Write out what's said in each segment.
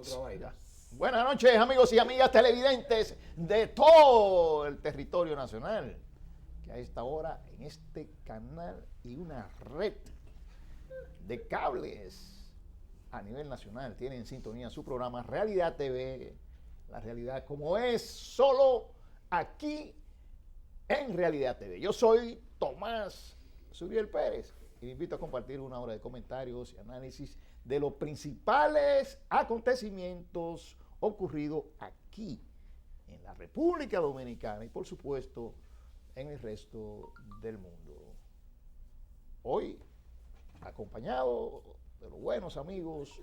Ya. Buenas noches, amigos y amigas televidentes de todo el territorio nacional, que a esta hora en este canal y una red de cables a nivel nacional tienen en sintonía su programa Realidad TV, la realidad como es, solo aquí en Realidad TV. Yo soy Tomás Suriel Pérez y me invito a compartir una hora de comentarios y análisis de los principales acontecimientos ocurridos aquí en la República Dominicana y por supuesto en el resto del mundo. Hoy acompañado de los buenos amigos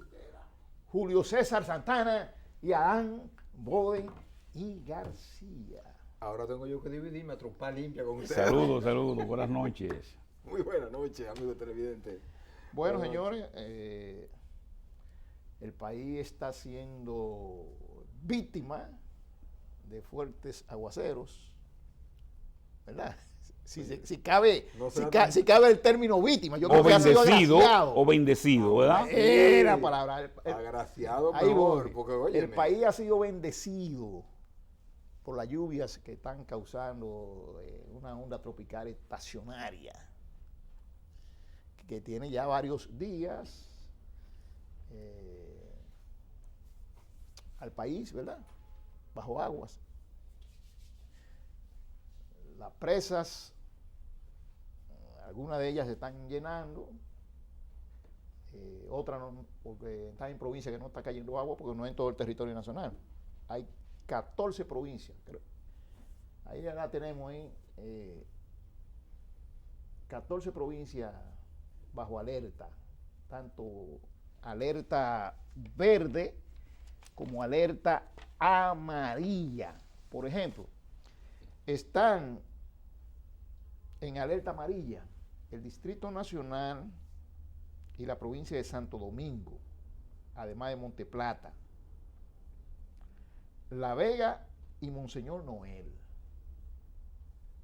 Julio César Santana y Adán Boden y García. Ahora tengo yo que dividirme a trompar limpia con ustedes. Saludos, buenas noches. Muy buenas noches, amigos televidentes. Bueno, Buenas señores, el país está siendo víctima de fuertes aguaceros, ¿verdad? Si cabe, No si, será ca- tan- si cabe el término víctima, yo O creo que ha sido bendecido, agraciado. o bendecido, ¿verdad? Era palabra. Agraciado, Ahí mejor, voy. porque oye, El país ha sido bendecido por las lluvias que están causando una onda tropical estacionaria que tiene ya varios días al país, ¿verdad? Bajo aguas. Las presas, algunas de ellas se están llenando, otras no, porque están en provincias que no está cayendo agua porque no es en todo el territorio nacional. Hay 14 provincias, creo. Ahí ya la tenemos ahí, 14 provincias bajo alerta, tanto alerta verde como alerta amarilla. Por ejemplo, están en alerta amarilla el Distrito Nacional y la provincia de Santo Domingo, además de Monteplata, La Vega y Monseñor Noel.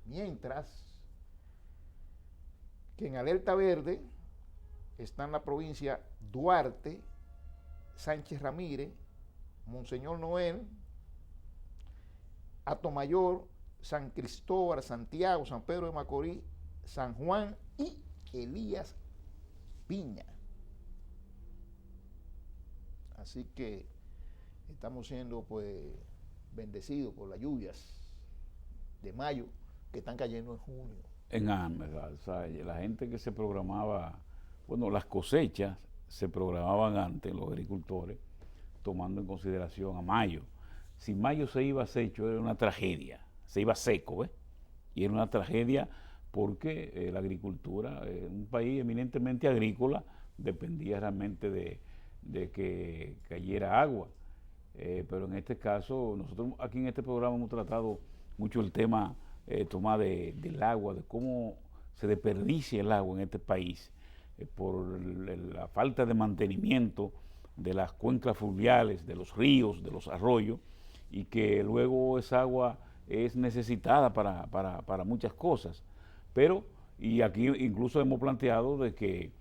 Mientras que en alerta verde están la provincia Duarte, Sánchez Ramírez, Monseñor Noel, Atomayor, San Cristóbal, Santiago, San Pedro de Macorís, San Juan y Elías Piña. Así que estamos siendo pues bendecidos por las lluvias de mayo que están cayendo en junio. O sea, la gente que se programaba, bueno, las cosechas se programaban antes, los agricultores, tomando en consideración a mayo. Si mayo se iba seco, era una tragedia, se iba seco, ¿eh? Y era una tragedia porque la agricultura, un país eminentemente agrícola, dependía realmente de que cayera agua. Pero en este caso, nosotros aquí en este programa hemos tratado mucho el tema, Tomás, del agua, de cómo se desperdicia el agua en este país por la falta de mantenimiento de las cuencas fluviales, de los ríos, de los arroyos, y que luego esa agua es necesitada para muchas cosas. Pero, y aquí incluso hemos planteado de que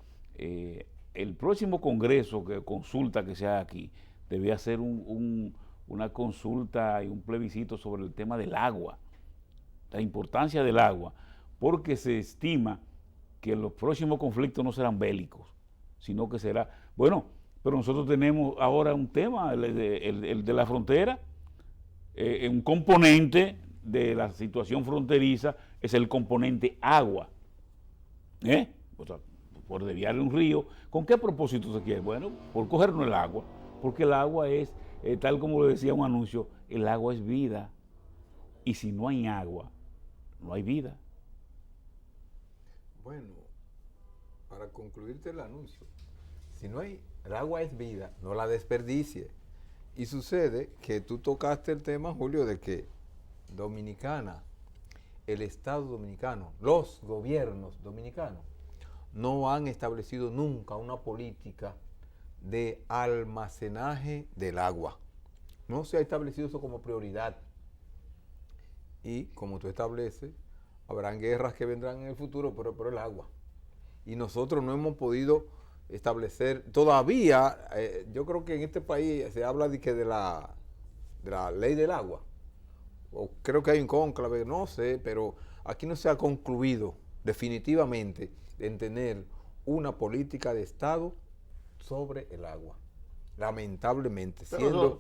el próximo congreso que consulta que se haga aquí, debía hacer una consulta y un plebiscito sobre el tema del agua, la importancia del agua, porque se estima que los próximos conflictos no serán bélicos, sino que será, bueno, pero nosotros tenemos ahora un tema, el de la frontera, un componente de la situación fronteriza es el componente agua, o sea, por desviar un río. ¿Con qué propósito se quiere? Bueno, por cogernos el agua, porque el agua es, tal como lo decía un anuncio, el agua es vida, y si no hay agua, no hay vida. Bueno, para concluirte el anuncio, si no hay, el agua es vida, no la desperdicie. Y sucede que tú tocaste el tema, Julio, de que Dominicana, el Estado dominicano, los gobiernos dominicanos, no han establecido nunca una política de almacenaje del agua. No se ha establecido eso como prioridad. Y como tú estableces, habrán guerras que vendrán en el futuro, pero el agua. Y nosotros no hemos podido establecer, todavía, yo creo que en este país se habla de la ley del agua, o creo que hay un cónclave, no sé, pero aquí no se ha concluido definitivamente en tener una política de Estado sobre el agua. Lamentablemente, siendo...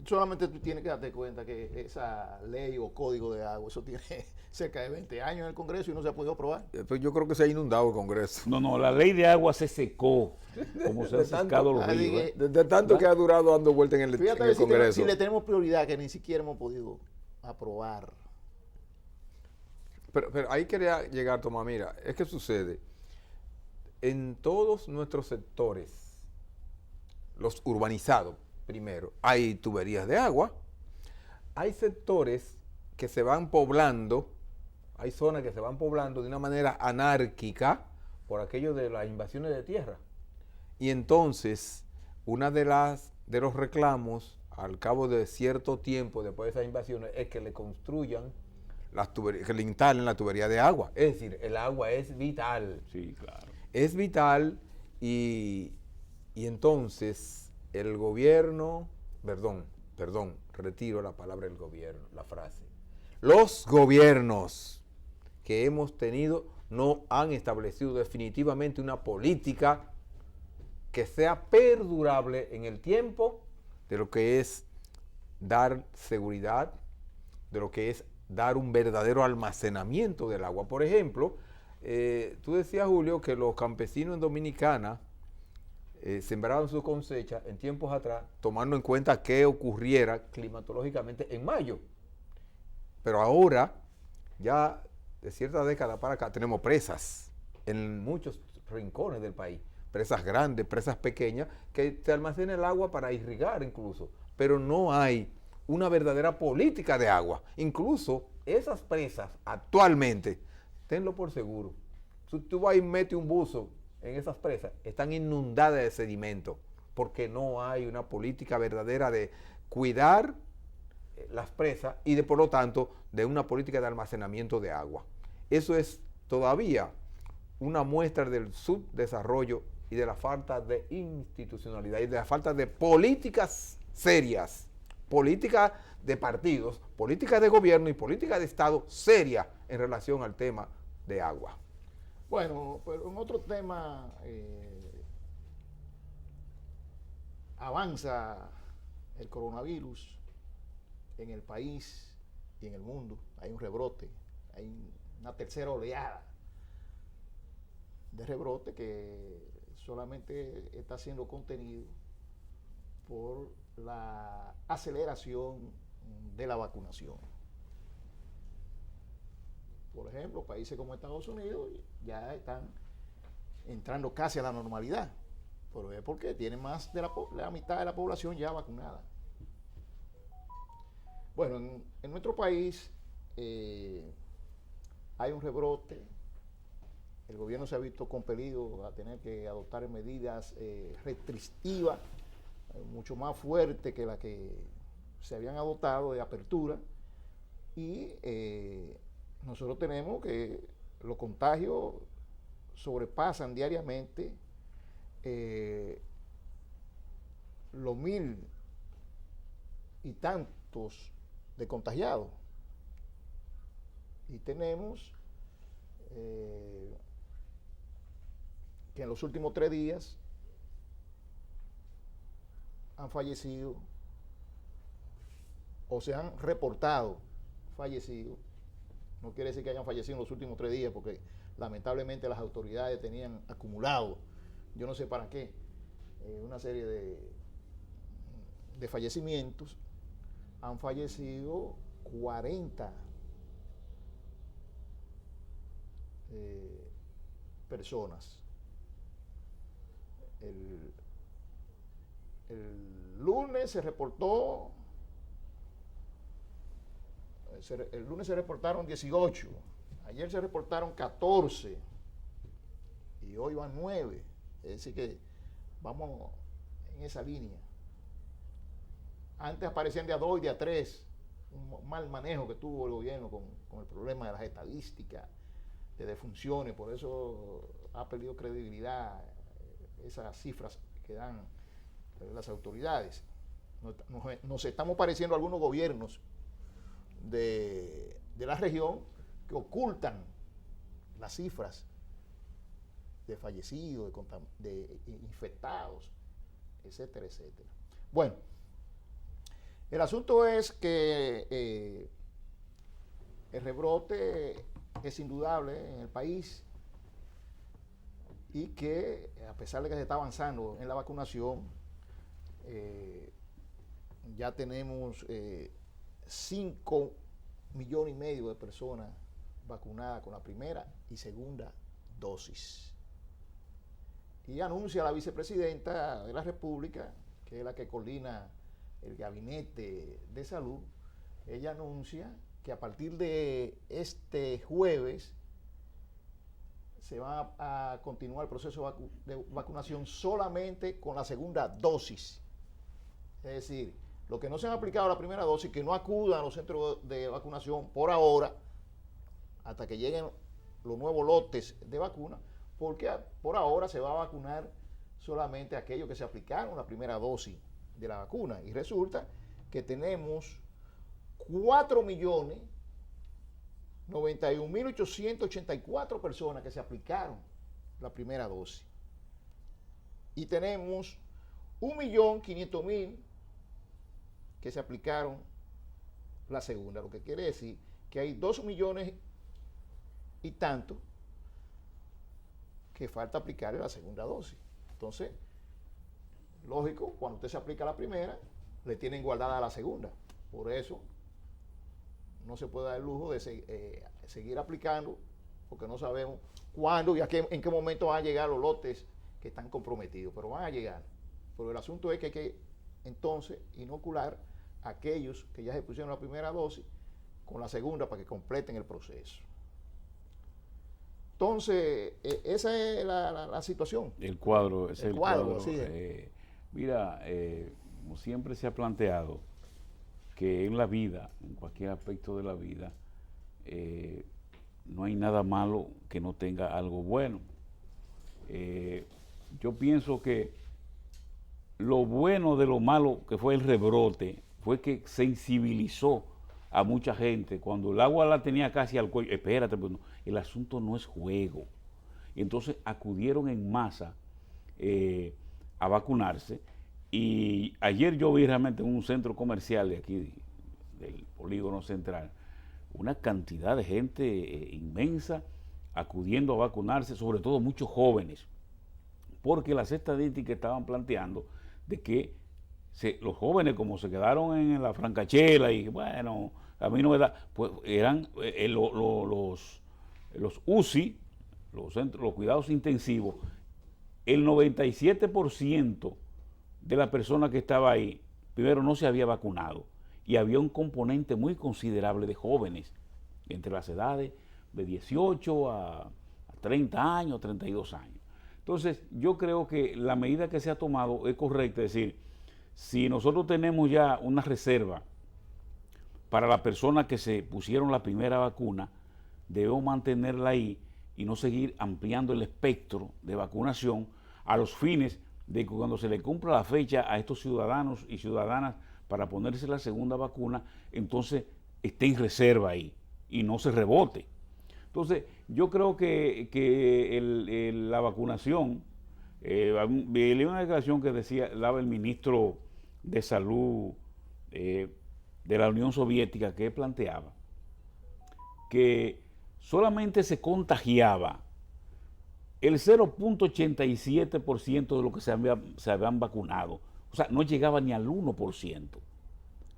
Solamente tú tienes que darte cuenta que esa ley o código de agua, eso tiene cerca de 20 años en el Congreso y no se ha podido aprobar. Pues yo creo que se ha inundado el Congreso. No, la ley de agua se secó, como se han secado los ríos. Desde tanto que ha durado dando vueltas en el Congreso. Si le tenemos prioridad, que ni siquiera hemos podido aprobar. Pero ahí quería llegar, Tomás, mira, es que sucede, en todos nuestros sectores, los urbanizados, primero, hay tuberías de agua, hay sectores que se van poblando, hay zonas que se van poblando de una manera anárquica por aquello de las invasiones de tierra. Y entonces, una de los reclamos al cabo de cierto tiempo después de esas invasiones es que le construyan las tuberías, que le instalen la tubería de agua. Es decir, el agua es vital. Sí, claro. Es vital y entonces el gobierno, perdón, retiro la palabra del gobierno, la frase. Los gobiernos que hemos tenido no han establecido definitivamente una política que sea perdurable en el tiempo de lo que es dar seguridad, de lo que es dar un verdadero almacenamiento del agua. Por ejemplo, tú decías, Julio, que los campesinos en Dominicana sembraban su cosecha en tiempos atrás, tomando en cuenta qué ocurriera climatológicamente en mayo. Pero ahora, ya de cierta década para acá, tenemos presas en muchos rincones del país. Presas grandes, presas pequeñas, que se almacena el agua para irrigar incluso. Pero no hay una verdadera política de agua. Incluso esas presas actualmente, tenlo por seguro, si tú vas y metes un buzo en esas presas, están inundadas de sedimento, porque no hay una política verdadera de cuidar las presas y de, por lo tanto, de una política de almacenamiento de agua. Eso es todavía una muestra del subdesarrollo y de la falta de institucionalidad y de la falta de políticas serias, políticas de partidos, políticas de gobierno y políticas de Estado serias en relación al tema de agua. Bueno, pero en otro tema, avanza el coronavirus en el país y en el mundo. Hay un rebrote, hay una tercera oleada de rebrote que solamente está siendo contenido por la aceleración de la vacunación. Por ejemplo, países como Estados Unidos ya están entrando casi a la normalidad, pero es porque tienen más de la mitad de la población ya vacunada. Bueno, en nuestro país hay un rebrote. El gobierno se ha visto compelido a tener que adoptar medidas restrictivas, mucho más fuertes que las que se habían adoptado de apertura. Y nosotros tenemos que los contagios sobrepasan diariamente los 1,000 y tantos de contagiados. Y tenemos que en los últimos 3 días han fallecido o se han reportado fallecidos. No quiere decir que hayan fallecido en los últimos 3 días, porque lamentablemente las autoridades tenían acumulado, yo no sé para qué, una serie de fallecimientos. Han fallecido 40 personas. El lunes se reportó, el lunes se reportaron 18, ayer se reportaron 14 y hoy van 9. Es decir que vamos en esa línea. Antes aparecían de a 2 y de a 3, un mal manejo que tuvo el gobierno con el problema de las estadísticas, de defunciones, por eso ha perdido credibilidad esas cifras que dan las autoridades. Nos estamos pareciendo a algunos gobiernos de la región que ocultan las cifras de fallecidos, de infectados, etcétera, etcétera. Bueno, el asunto es que el rebrote es indudable en el país y que a pesar de que se está avanzando en la vacunación, ya tenemos 5,5 millones de personas vacunadas con la primera y segunda dosis. Y anuncia la vicepresidenta de la República, que es la que coordina el gabinete de salud, ella anuncia que a partir de este jueves se va a continuar el proceso de vacunación solamente con la segunda dosis. Es decir, los que no se han aplicado la primera dosis, que no acudan a los centros de vacunación por ahora, hasta que lleguen los nuevos lotes de vacuna, porque por ahora se va a vacunar solamente aquellos que se aplicaron la primera dosis de la vacuna. Y resulta que tenemos 4.091.884 personas que se aplicaron la primera dosis. Y tenemos 1.500.000 que se aplicaron la segunda, lo que quiere decir que hay 2 millones y tanto que falta aplicarle la segunda dosis. Entonces, lógico, cuando usted se aplica la primera, le tienen guardada la segunda. Por eso no se puede dar el lujo de seguir aplicando, porque no sabemos cuándo y en qué momento van a llegar los lotes que están comprometidos, pero van a llegar. Pero el asunto es que hay que entonces inocular a aquellos que ya se pusieron la primera dosis con la segunda para que completen el proceso. Entonces, esa es la situación. El cuadro, ese es el cuadro. Sí. Mira, como siempre se ha planteado, que en la vida, en cualquier aspecto de la vida, no hay nada malo que no tenga algo bueno. Yo pienso que lo bueno de lo malo que fue el rebrote fue que sensibilizó a mucha gente. Cuando el agua la tenía casi al cuello, espérate, pues no, el asunto no es juego. Entonces acudieron en masa a vacunarse. Y ayer yo vi realmente en un centro comercial de aquí, del Polígono Central, una cantidad de gente inmensa acudiendo a vacunarse, sobre todo muchos jóvenes, porque las estadísticas estaban planteando de que los jóvenes, como se quedaron en la francachela y bueno, a mí no me da, pues eran los UCI, los cuidados intensivos, el 97% de la persona que estaba ahí, primero no se había vacunado y había un componente muy considerable de jóvenes, entre las edades de 18 a 30 años, 32 años. Entonces, yo creo que la medida que se ha tomado es correcta, es decir, si nosotros tenemos ya una reserva para las personas que se pusieron la primera vacuna, debemos mantenerla ahí y no seguir ampliando el espectro de vacunación a los fines de que cuando se le cumpla la fecha a estos ciudadanos y ciudadanas para ponerse la segunda vacuna, entonces esté en reserva ahí y no se rebote. Entonces, yo creo que la vacunación, leí una declaración que daba el ministro de Salud de la Unión Soviética, que planteaba que solamente se contagiaba el 0.87% de los que se habían vacunado. O sea, no llegaba ni al 1%.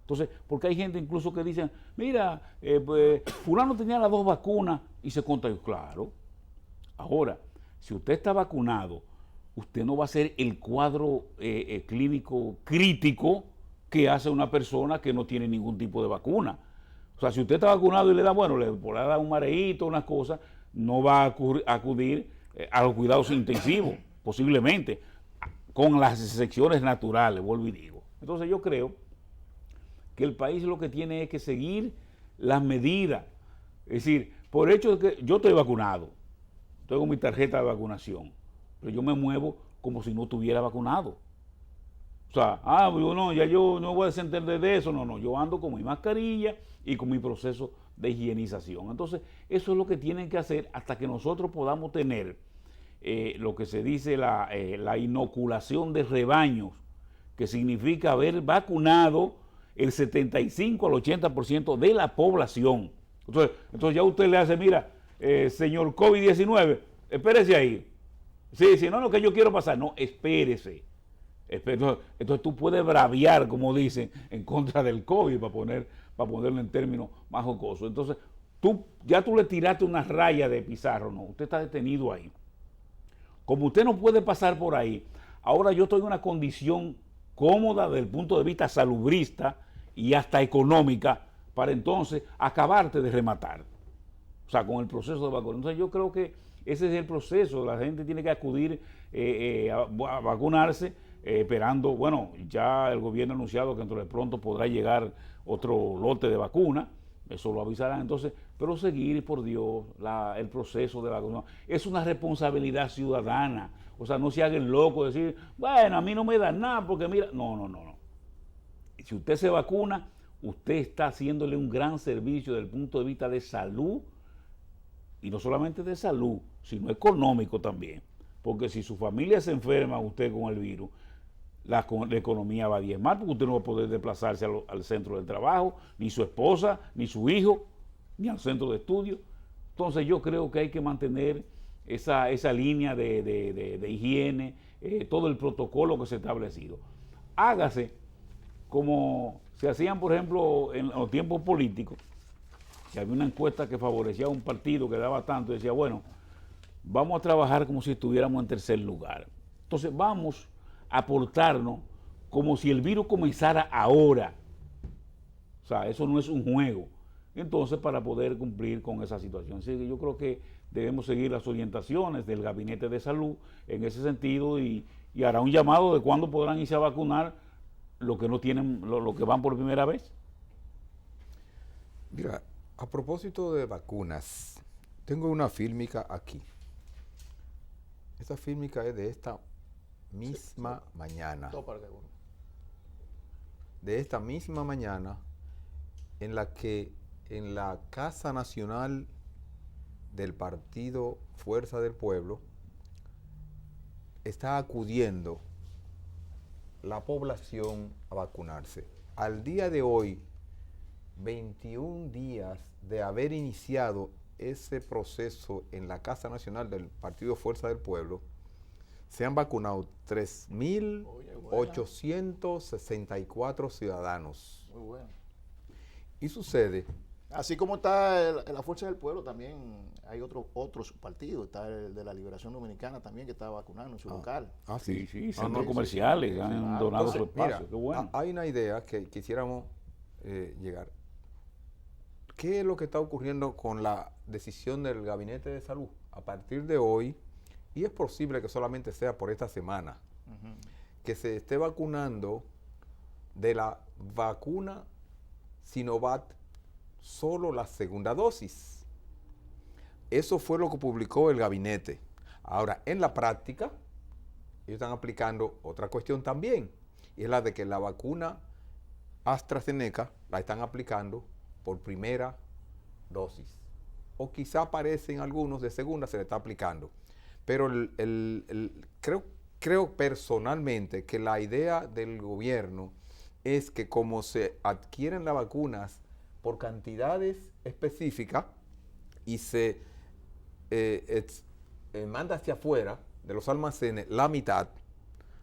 Entonces, porque hay gente incluso que dicen, mira, pues, fulano tenía las 2 vacunas y se contagió. Claro. Ahora, si usted está vacunado, usted no va a hacer el cuadro clínico crítico que hace una persona que no tiene ningún tipo de vacuna. O sea, si usted está vacunado y le da, bueno, le da un mareíto, unas cosas, no va a acudir a los cuidados intensivos, posiblemente, con las excepciones naturales, vuelvo y digo. Entonces yo creo que el país lo que tiene es que seguir las medidas. Es decir, por hecho de que yo estoy vacunado, tengo mi tarjeta de vacunación, pero yo me muevo como si no estuviera vacunado. O sea, ya yo no voy a desentender de eso, no, yo ando con mi mascarilla y con mi proceso de higienización. Entonces, eso es lo que tienen que hacer hasta que nosotros podamos tener lo que se dice la inoculación de rebaños, que significa haber vacunado el 75 al 80% de la población. Entonces ya usted le hace, mira, señor COVID-19, espérese ahí. Sí, no, que yo quiero pasar. No, espérese. Entonces tú puedes braviar, como dicen, en contra del COVID, para ponerlo en términos más jocosos. Entonces, tú le tiraste una raya de pizarro, no, usted está detenido ahí. Como usted no puede pasar por ahí, ahora yo estoy en una condición cómoda desde el punto de vista salubrista y hasta económica para entonces acabarte de rematar. O sea, con el proceso de vacunación. Entonces yo creo que ese es el proceso. La gente tiene que acudir a vacunarse, esperando, bueno, ya el gobierno ha anunciado que dentro de pronto podrá llegar otro lote de vacuna, eso lo avisarán entonces, pero seguir, por Dios, el proceso de vacunación. Es una responsabilidad ciudadana. O sea, no se hagan locos, decir, bueno, a mí no me da nada porque mira, no. Si usted se vacuna, usted está haciéndole un gran servicio desde el punto de vista de salud, y no solamente de salud, sino económico también. Porque si su familia se enferma, usted con el virus, la economía va a diezmar, porque usted no va a poder desplazarse al centro del trabajo, ni su esposa, ni su hijo, ni al centro de estudio. Entonces yo creo que hay que mantener esa línea de higiene, todo el protocolo que se ha establecido. Hágase como se hacían, por ejemplo, en los tiempos políticos, que había una encuesta que favorecía a un partido que daba tanto, y decía, bueno, vamos a trabajar como si estuviéramos en tercer lugar. Entonces vamos a aportarnos como si el virus comenzara ahora. O sea, eso no es un juego. Entonces, para poder cumplir con esa situación. Así que yo creo que debemos seguir las orientaciones del Gabinete de Salud en ese sentido y hará un llamado de cuándo podrán irse a vacunar los que no tienen, los que van por primera vez. Mira, a propósito de vacunas, tengo una fílmica aquí. Esta fílmica es de esta misma mañana. De esta misma mañana, en la que en la Casa Nacional del Partido Fuerza del Pueblo está acudiendo la población a vacunarse. Al día de hoy, 21 días de haber iniciado ese proceso en la Casa Nacional del Partido Fuerza del Pueblo, se han vacunado 3.864 ciudadanos. Muy bueno. Y sucede... Así como está la Fuerza del Pueblo, también hay otros partidos. Está el de la Liberación Dominicana también, que está vacunando en su local. Sí, centros comerciales han donado su espacio. Mira, qué bueno. Hay una idea que quisiéramos llegar. ¿Qué es lo que está ocurriendo con la decisión del Gabinete de Salud? A partir de hoy, y es posible que solamente sea por esta semana, que se esté vacunando de la vacuna Sinovac solo la segunda dosis. Eso fue lo que publicó el gabinete. Ahora, en la práctica, ellos están aplicando otra cuestión también, y es la de que la vacuna AstraZeneca la están aplicando por primera dosis. O quizá aparecen algunos de segunda, se le está aplicando. Pero creo personalmente que la idea del gobierno es que como se adquieren las vacunas por cantidades específicas y se manda hacia afuera de los almacenes la mitad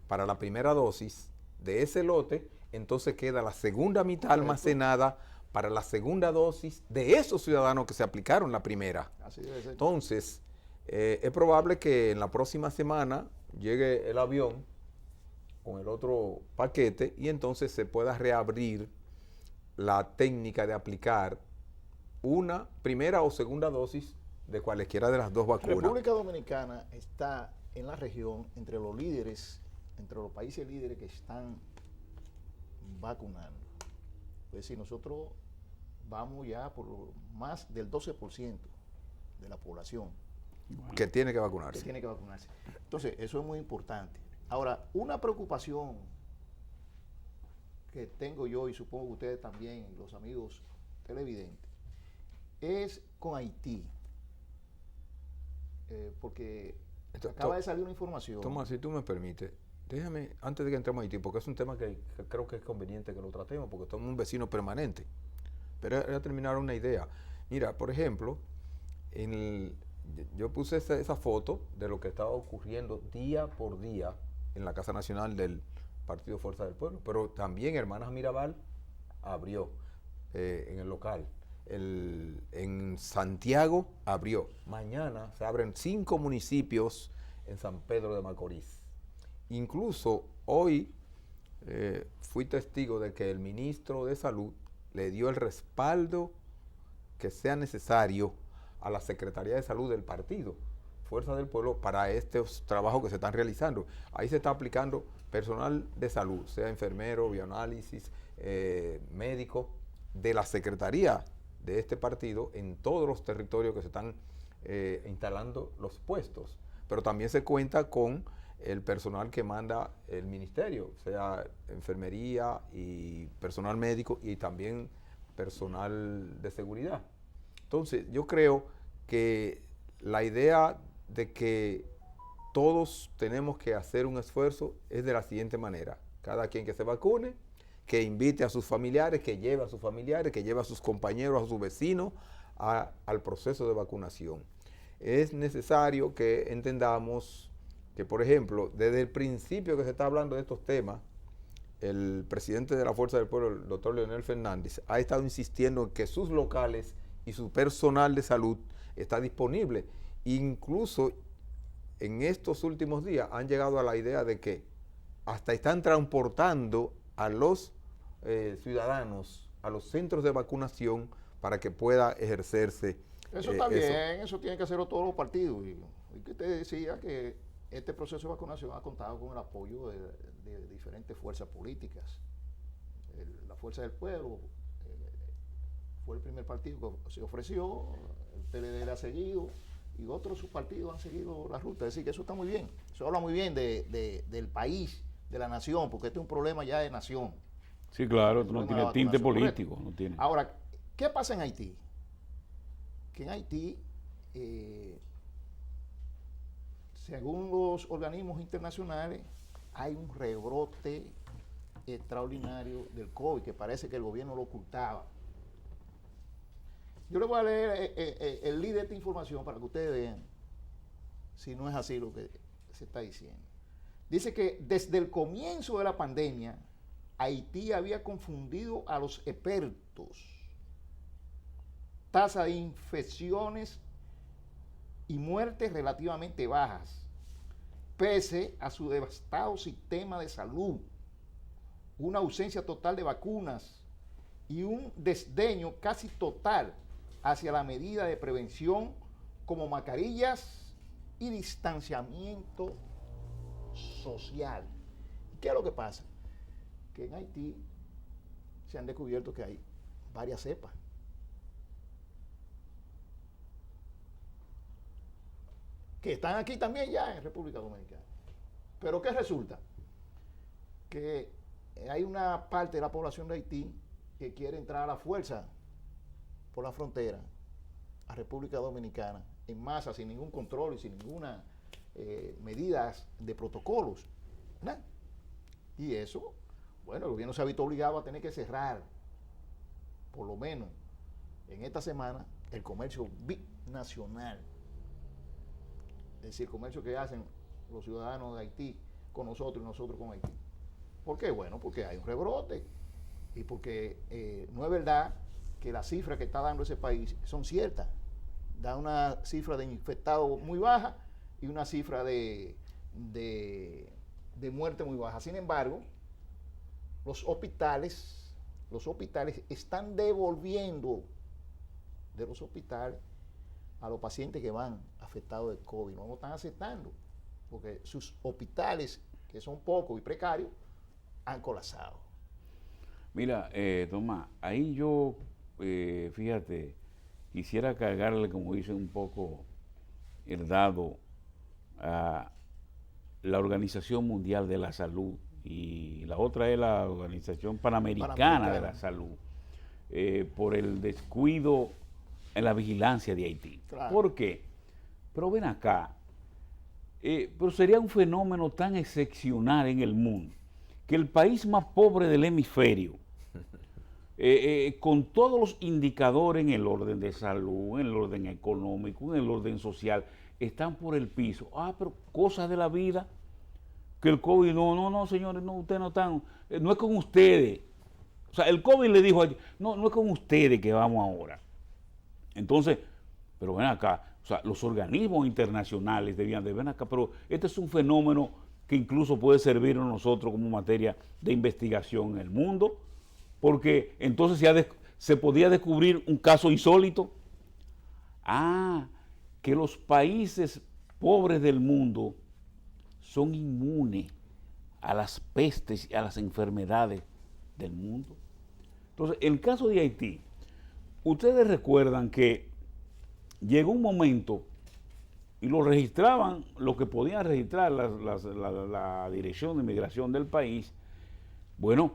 para la primera dosis de ese lote, entonces queda la segunda mitad almacenada para la segunda dosis de esos ciudadanos que se aplicaron la primera. Así debe ser. Entonces, es probable que en la próxima semana llegue el avión con el otro paquete y entonces se pueda reabrir la técnica de aplicar una primera o segunda dosis de cualesquiera de las dos vacunas. República Dominicana está en la región entre los líderes, entre los países líderes que están vacunando. Es decir, nosotros vamos ya por más del 12% de la población que tiene que vacunarse. Entonces, eso es muy importante. Ahora, una preocupación que tengo yo y supongo que ustedes también, los amigos televidentes, es con Haití. Porque acaba de salir una información. Tomás, si tú me permites, déjame, antes de que entremos a Haití, porque es un tema que creo que es conveniente que lo tratemos, porque somos un vecino permanente. Pero era terminar una idea. Mira, por ejemplo, yo puse esa foto de lo que estaba ocurriendo día por día en la Casa Nacional del Partido Fuerza del Pueblo, pero también Hermanas Mirabal abrió en el local. En Santiago abrió. Mañana se abren 5 municipios en San Pedro de Macorís. Incluso hoy fui testigo de que el ministro de Salud le dio el respaldo que sea necesario a la Secretaría de Salud del partido Fuerza del Pueblo para estos trabajos que se están realizando. Ahí se está aplicando personal de salud, sea enfermero, bioanálisis, médico, de la Secretaría de este partido en todos los territorios que se están instalando los puestos. Pero también se cuenta con el personal que manda el ministerio, sea enfermería y personal médico y también personal de seguridad. Entonces, yo creo que la idea de que todos tenemos que hacer un esfuerzo es de la siguiente manera. Cada quien que se vacune, que invite a sus familiares, que lleve a sus familiares, que lleve a sus compañeros, a sus vecinos al proceso de vacunación. Es necesario que entendamos que, por ejemplo, desde el principio que se está hablando de estos temas, el presidente de la Fuerza del Pueblo, el doctor Leonel Fernández, ha estado insistiendo en que sus locales y su personal de salud está disponible. Incluso en estos últimos días han llegado a la idea de que hasta están transportando a los ciudadanos a los centros de vacunación para que pueda ejercerse. Eso está bien, eso tienen que hacerlo todos los partidos. Y que usted decía que este proceso de vacunación ha contado con el apoyo de diferentes fuerzas políticas. La Fuerza del Pueblo fue el primer partido que se ofreció, el PLD le ha seguido y otros subpartidos han seguido la ruta. Es decir, que eso está muy bien. Eso habla muy bien del país, de la nación, porque este es un problema ya de nación. Sí, claro, no tiene tinte político. No tiene. Ahora, ¿qué pasa en Haití? Que en Haití, según los organismos internacionales, hay un rebrote extraordinario del COVID, que parece que el gobierno lo ocultaba. Yo le voy a leer el lead de esta información para que ustedes vean si no es así lo que se está diciendo. Dice que desde el comienzo de la pandemia, Haití había confundido a los expertos. Tasa de infecciones y muertes relativamente bajas, pese a su devastado sistema de salud, una ausencia total de vacunas y un desdeño casi total hacia la medida de prevención como mascarillas y distanciamiento social. ¿Qué es lo que pasa? Que en Haití se han descubierto que hay varias cepas. Que están aquí también ya en República Dominicana. Pero ¿qué resulta? Que hay una parte de la población de Haití que quiere entrar a la fuerza por la frontera a República Dominicana en masa, sin ningún control y sin ninguna medidas de protocolos, ¿no? Y eso, bueno, el gobierno se ha visto obligado a tener que cerrar, por lo menos en esta semana, el comercio binacional. Es decir, el comercio que hacen los ciudadanos de Haití con nosotros y nosotros con Haití. ¿Por qué? Bueno, porque hay un rebrote y porque no es verdad que las cifras que está dando ese país son ciertas. Da una cifra de infectados muy baja y una cifra de muerte muy baja. Sin embargo, los hospitales están devolviendo de los hospitales a los pacientes que van afectados de COVID. No lo están aceptando, porque sus hospitales, que son pocos y precarios, han colapsado. Mira, Tomás, ahí yo, fíjate, quisiera cargarle, como dicen, un poco el dado la Organización Mundial de la Salud y la otra es la Organización Panamericana de la Salud, por el descuido en la vigilancia de Haití. Claro. ¿Por qué? Pero ven acá, pero sería un fenómeno tan excepcional en el mundo que el país más pobre del hemisferio, con todos los indicadores en el orden de salud, en el orden económico, en el orden social, están por el piso. Ah, pero cosas de la vida, que el COVID, no, señores, no, ustedes no están, no es con ustedes. O sea, el COVID le dijo, no es con ustedes que vamos ahora. Entonces, pero ven acá, o sea, los organismos internacionales debían de ven acá, pero este es un fenómeno que incluso puede servir a nosotros como materia de investigación en el mundo, porque entonces se podía descubrir un caso insólito. Ah, que los países pobres del mundo son inmunes a las pestes y a las enfermedades del mundo. Entonces, en el caso de Haití, ustedes recuerdan que llegó un momento y lo registraban, lo que podían registrar la Dirección de Inmigración del país. Bueno,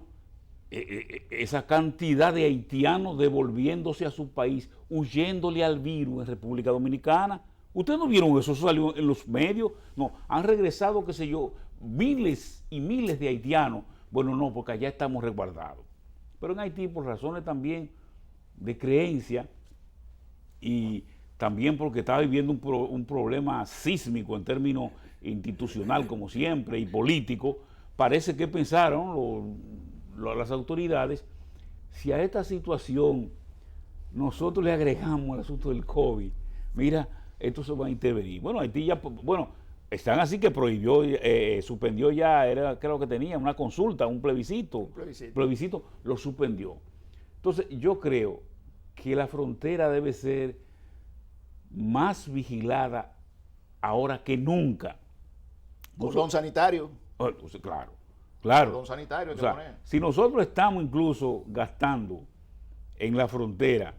esa cantidad de haitianos devolviéndose a su país, huyéndole al virus en República Dominicana. ¿Ustedes no vieron eso? Eso salió en los medios. No, han regresado, qué sé yo, miles y miles de haitianos. Bueno, no, porque allá estamos resguardados. Pero en Haití, por razones también de creencia y también porque estaba viviendo un problema sísmico en términos institucional, como siempre, y político, parece que pensaron las autoridades, si a esta situación nosotros le agregamos el asunto del COVID, mira, esto se va a intervenir. Bueno, Haití ya, bueno, están así que prohibió, suspendió ya, creo que tenía una consulta, un plebiscito. Plebiscito lo suspendió. Entonces, yo creo que la frontera debe ser más vigilada ahora que nunca. Cordón sanitario. Claro, claro. Cordón sanitario. O sea, si nosotros estamos incluso gastando en la frontera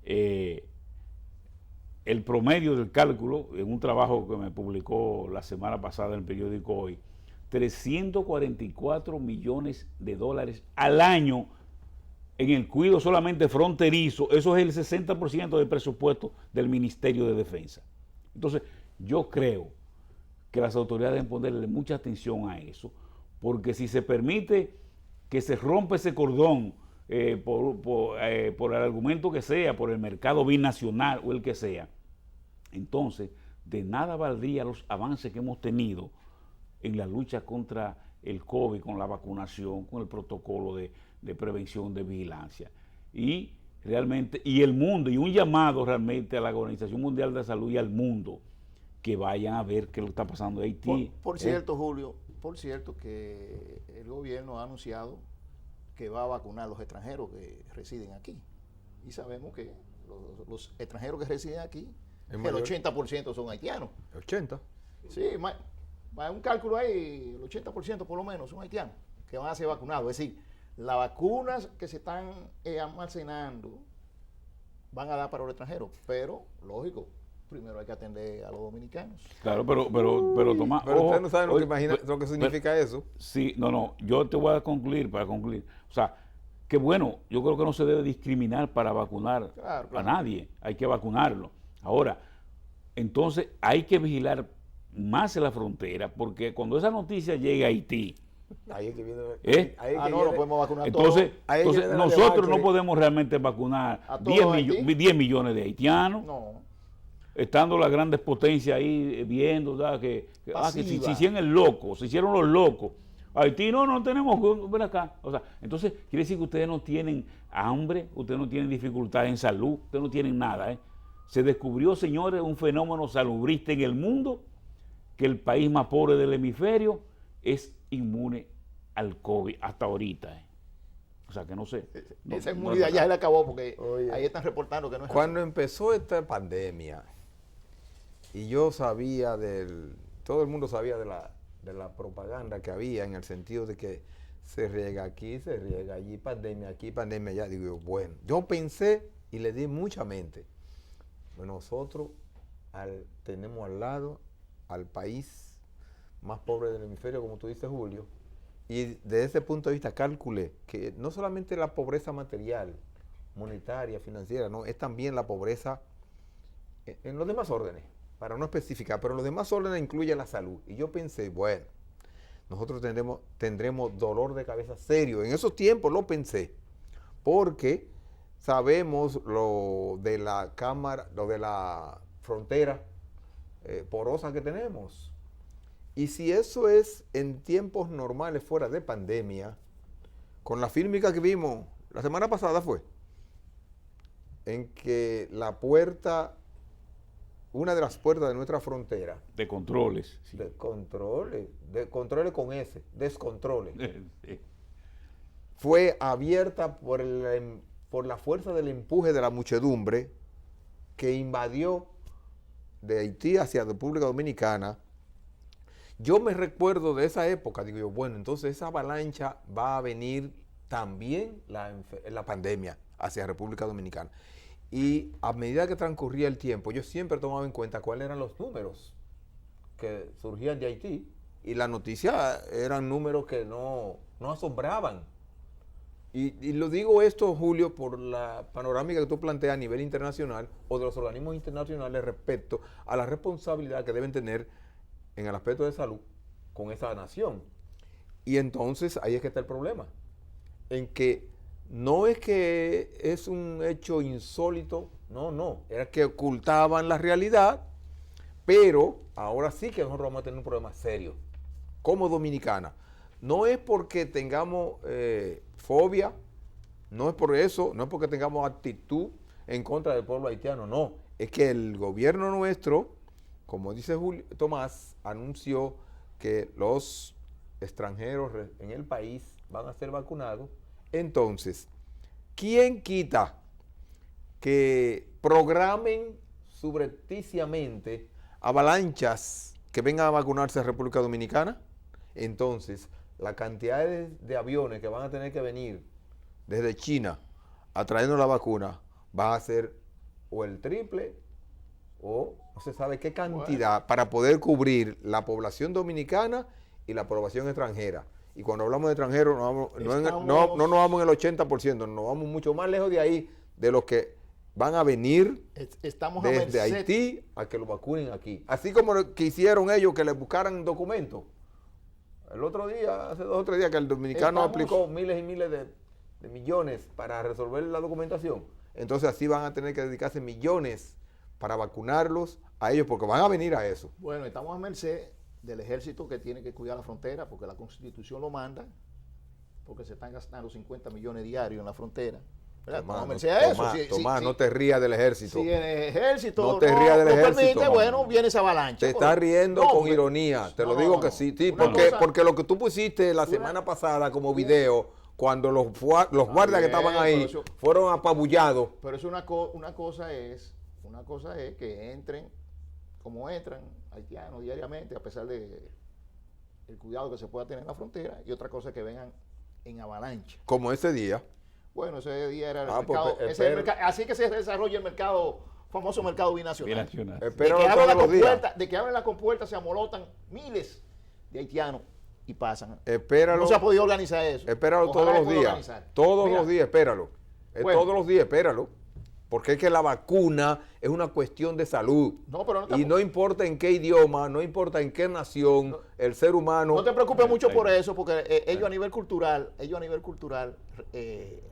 el promedio del cálculo, en un trabajo que me publicó la semana pasada en el periódico Hoy, 344 millones de dólares al año en el cuidado solamente fronterizo. Eso es el 60% del presupuesto del Ministerio de Defensa. Entonces, yo creo que las autoridades deben ponerle mucha atención a eso, porque si se permite que se rompa ese cordón por el argumento que sea, por el mercado binacional o el que sea, entonces de nada valdría los avances que hemos tenido en la lucha contra el COVID, con la vacunación, con el protocolo de prevención, de vigilancia. Y realmente, y el mundo, y un llamado realmente a la Organización Mundial de la Salud y al mundo, que vayan a ver qué es lo que está pasando en Haití. Por cierto, Julio, por cierto que el gobierno ha anunciado que va a vacunar a los extranjeros que residen aquí. Y sabemos que los extranjeros que residen aquí, el 80% son haitianos. ¿80? Sí, un cálculo ahí, el 80% por lo menos son haitianos que van a ser vacunados. Es decir, las vacunas que se están almacenando van a dar para los extranjeros, pero lógico, primero hay que atender a los dominicanos. Claro, pero Tomás, pero usted no sabe lo que significa eso. Sí, no, yo te voy a concluir, para concluir. O sea, que bueno, yo creo que no se debe discriminar para vacunar a nadie, hay que vacunarlo. Ahora, entonces hay que vigilar más en la frontera, porque cuando esa noticia llegue a Haití, ahí es que viene, no podemos vacunar entonces nosotros no podemos realmente vacunar 10 millones de haitianos. No. Estando las grandes potencias ahí viendo que se hicieron los locos. Haití no tenemos, ven acá. O sea, entonces quiere decir que ustedes no tienen hambre, ustedes no tienen dificultades en salud, ustedes no tienen nada. Se descubrió, señores, un fenómeno salubrista en el mundo, que el país más pobre del hemisferio es inmune al COVID hasta ahorita. O sea, que no sé. Esa inmunidad ya se le acabó porque ahí están reportando que no es cuando empezó esta pandemia, y yo sabía todo el mundo sabía de la propaganda que había, en el sentido de que se riega aquí, se riega allí, pandemia aquí, pandemia allá. Digo yo, bueno, yo pensé y le di mucha mente. Nosotros tenemos al lado al país más pobres del hemisferio, como tú dices, Julio. Y desde ese punto de vista calculé que no solamente la pobreza material, monetaria, financiera, no, es también la pobreza en los demás órdenes, para no especificar, pero los demás órdenes incluye la salud. Y yo pensé, bueno, nosotros tendremos dolor de cabeza serio. En esos tiempos lo pensé, porque sabemos lo de la cámara, lo de la frontera porosa que tenemos. Y si eso es en tiempos normales, fuera de pandemia, con la fílmica que vimos la semana pasada fue, en que la puerta, una de las puertas de nuestra frontera, De controles. Sí. de controles con S, descontroles, Sí. fue abierta por la fuerza del empuje de la muchedumbre que invadió de Haití hacia República Dominicana. Yo me recuerdo de esa época, digo yo, bueno, entonces esa avalancha va a venir también la pandemia hacia República Dominicana. Y a medida que transcurría el tiempo, yo siempre tomaba en cuenta cuáles eran los números que surgían de Haití, y la noticia eran números que no asombraban. Y lo digo esto, Julio, por la panorámica que tú planteas a nivel internacional o de los organismos internacionales respecto a la responsabilidad que deben tener en el aspecto de salud con esa nación. Y entonces ahí es que está el problema, en que no es que es un hecho insólito, no, era que ocultaban la realidad, pero ahora sí que nosotros vamos a tener un problema serio, como dominicana. No es porque tengamos fobia, no es por eso, no es porque tengamos actitud en contra del pueblo haitiano, no, es que el gobierno nuestro, como dice Tomás, anunció que los extranjeros en el país van a ser vacunados. Entonces, ¿quién quita que programen subrepticiamente avalanchas que vengan a vacunarse a República Dominicana? Entonces, la cantidad de aviones que van a tener que venir desde China a traernos la vacuna va a ser o el triple o no se sabe qué cantidad para poder cubrir la población dominicana y la población extranjera. Y cuando hablamos de extranjeros, no nos vamos en el 80%, nos vamos mucho más lejos de ahí, de los que van a venir desde Haití a que lo vacunen aquí. Así como que hicieron ellos que les buscaran documentos. El otro día, hace 2 o 3 días, que el dominicano aplicó miles y miles de millones para resolver la documentación. Entonces así van a tener que dedicarse millones para vacunarlos a ellos, porque van a venir a eso. Bueno, estamos a merced del ejército que tiene que cuidar la frontera, porque la Constitución lo manda, porque se están gastando 50 millones diarios en la frontera. Estamos a merced a eso. Tomás, no te rías del ejército. Si el ejército no te rías del ejército, permite, bueno, viene esa avalancha. Te estás riendo con ironía, te lo digo que sí, porque lo que tú pusiste la semana pasada como video, cuando los guardias que estaban ahí fueron apabullados. Pero eso una cosa es que entren como entran haitianos diariamente, a pesar de el cuidado que se pueda tener en la frontera, y otra cosa es que vengan en avalancha. Como ese día. Bueno, ese día era el mercado, así que se desarrolla el mercado, famoso mercado binacional. De que abren la compuerta se amolotan miles de haitianos y pasan. Espéralo. No se ha podido organizar eso. Espéralo todos los días. Todos los días, espéralo. Todos los días, espéralo. Porque es que la vacuna es una cuestión de salud. Y no importa en qué idioma, no importa en qué nación, el ser humano. No te preocupes mucho por eso, porque ellos a nivel cultural.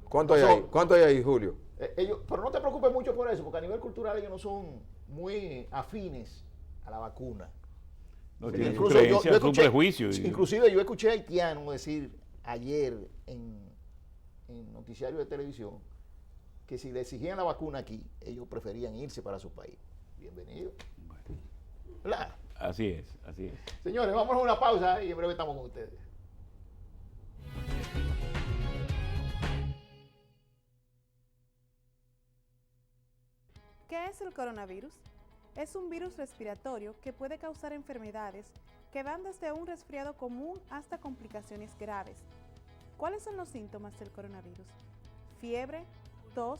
¿Cuánto hay ahí, Julio? Pero no te preocupes mucho por eso, porque a nivel cultural ellos no son muy afines a la vacuna. No tienen creencia, son prejuicios. Inclusive yo escuché a haitianos decir ayer en noticiario de televisión que si le exigían la vacuna aquí, ellos preferían irse para su país. Bienvenido. ¿Verdad? Así es. Señores, vamos a una pausa y en breve estamos con ustedes. ¿Qué es el coronavirus? Es un virus respiratorio que puede causar enfermedades que van desde un resfriado común hasta complicaciones graves. ¿Cuáles son los síntomas del coronavirus? Fiebre, tos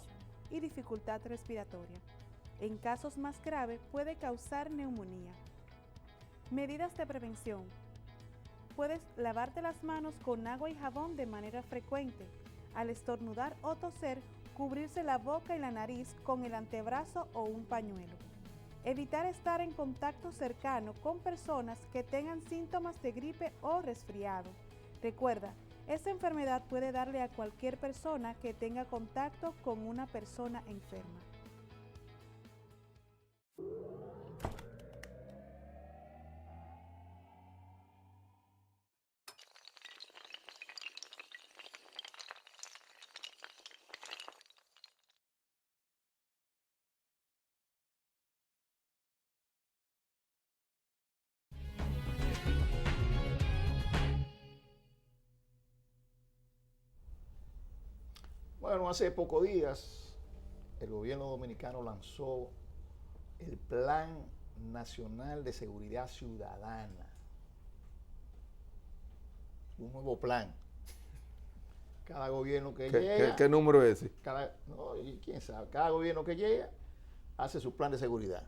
y dificultad respiratoria. En casos más graves puede causar neumonía. Medidas de prevención. puedes lavarte las manos con agua y jabón de manera frecuente. Al estornudar o toser, cubrirse la boca y la nariz con el antebrazo o un pañuelo. Evitar estar en contacto cercano con personas que tengan síntomas de gripe o resfriado. Recuerda, esta enfermedad puede darle a cualquier persona que tenga contacto con una persona enferma. Bueno, hace pocos días el gobierno dominicano lanzó el Plan Nacional de Seguridad Ciudadana. Un nuevo plan. Cada gobierno que llega... ¿Qué número es ese? ¿Quién sabe? Cada gobierno que llega hace su plan de seguridad.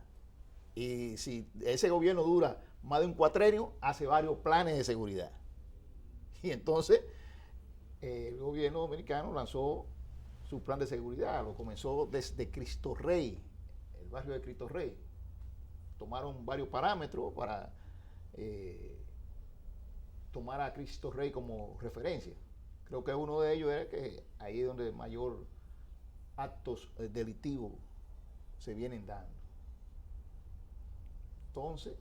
Y si ese gobierno dura más de un cuatrenio, hace varios planes de seguridad. Y entonces el gobierno dominicano lanzó su plan de seguridad. Lo comenzó desde Cristo Rey, el barrio de Cristo Rey. Tomaron varios parámetros para tomar a Cristo Rey como referencia. Creo que uno de ellos era que ahí es donde mayor actos delictivos se vienen dando. Entonces,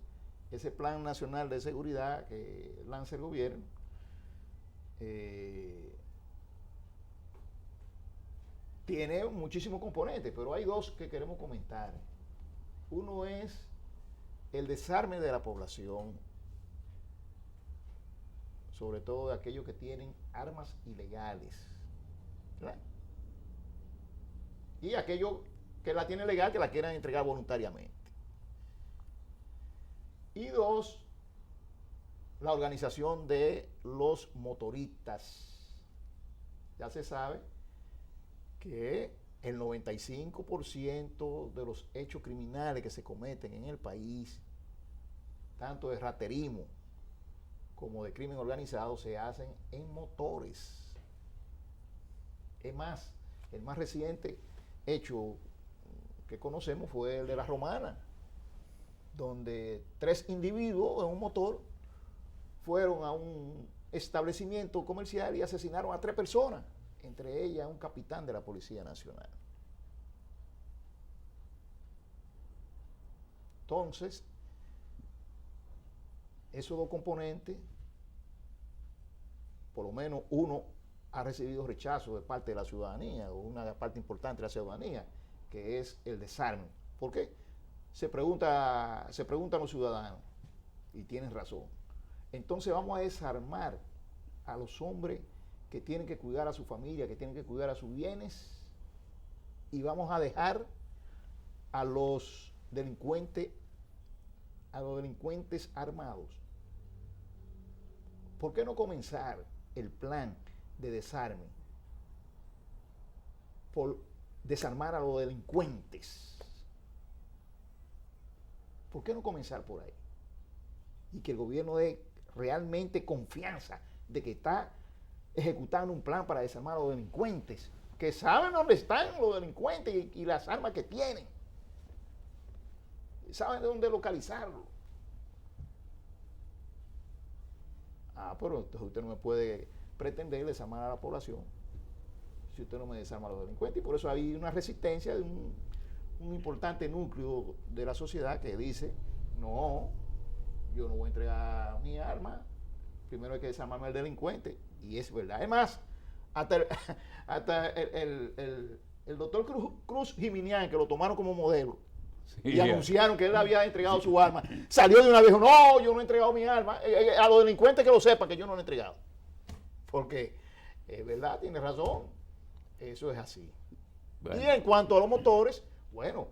ese plan nacional de seguridad que lanza el gobierno tiene muchísimos componentes, pero hay dos que queremos comentar. Uno es el desarme de la población, sobre todo de aquellos que tienen armas ilegales, ¿verdad? Y aquellos que la tienen legal, que la quieran entregar voluntariamente. Y dos, la organización de los motoristas. Ya se sabe que el 95% de los hechos criminales que se cometen en el país, tanto de raterismo como de crimen organizado, se hacen en motores. Es más, el más reciente hecho que conocemos fue el de La Romana, donde 3 individuos en un motor fueron a un establecimiento comercial y asesinaron a 3 personas, entre ellas un capitán de la Policía Nacional. Entonces, esos dos componentes, por lo menos uno ha recibido rechazo de parte de la ciudadanía, o una parte importante de la ciudadanía, que es el desarme. ¿Por qué? Se preguntan los ciudadanos, y tienen razón. Entonces vamos a desarmar a los hombres que tienen que cuidar a su familia, que tienen que cuidar a sus bienes, y vamos a dejar a los delincuentes armados. ¿Por qué no comenzar el plan de desarme por desarmar a los delincuentes? ¿Por qué no comenzar por ahí? Y que el gobierno dé realmente confianza de que está ejecutando un plan para desarmar a los delincuentes, que saben dónde están los delincuentes y las armas que tienen. Saben de dónde localizarlo. Pero entonces usted no me puede pretender desarmar a la población si usted no me desarma a los delincuentes. Y por eso hay una resistencia de un importante núcleo de la sociedad que dice, no, yo no voy a entregar mi arma, primero hay que desarmarme al delincuente. Y es verdad. Además, hasta el doctor Cruz Jiminián, que lo tomaron como modelo, sí, y anunciaron que él había entregado su arma, salió de una vez y dijo, no, yo no he entregado mi arma. A los delincuentes que lo sepan que yo no lo he entregado. Porque es verdad, tiene razón, eso es así. Bueno. Y en cuanto a los motores, bueno,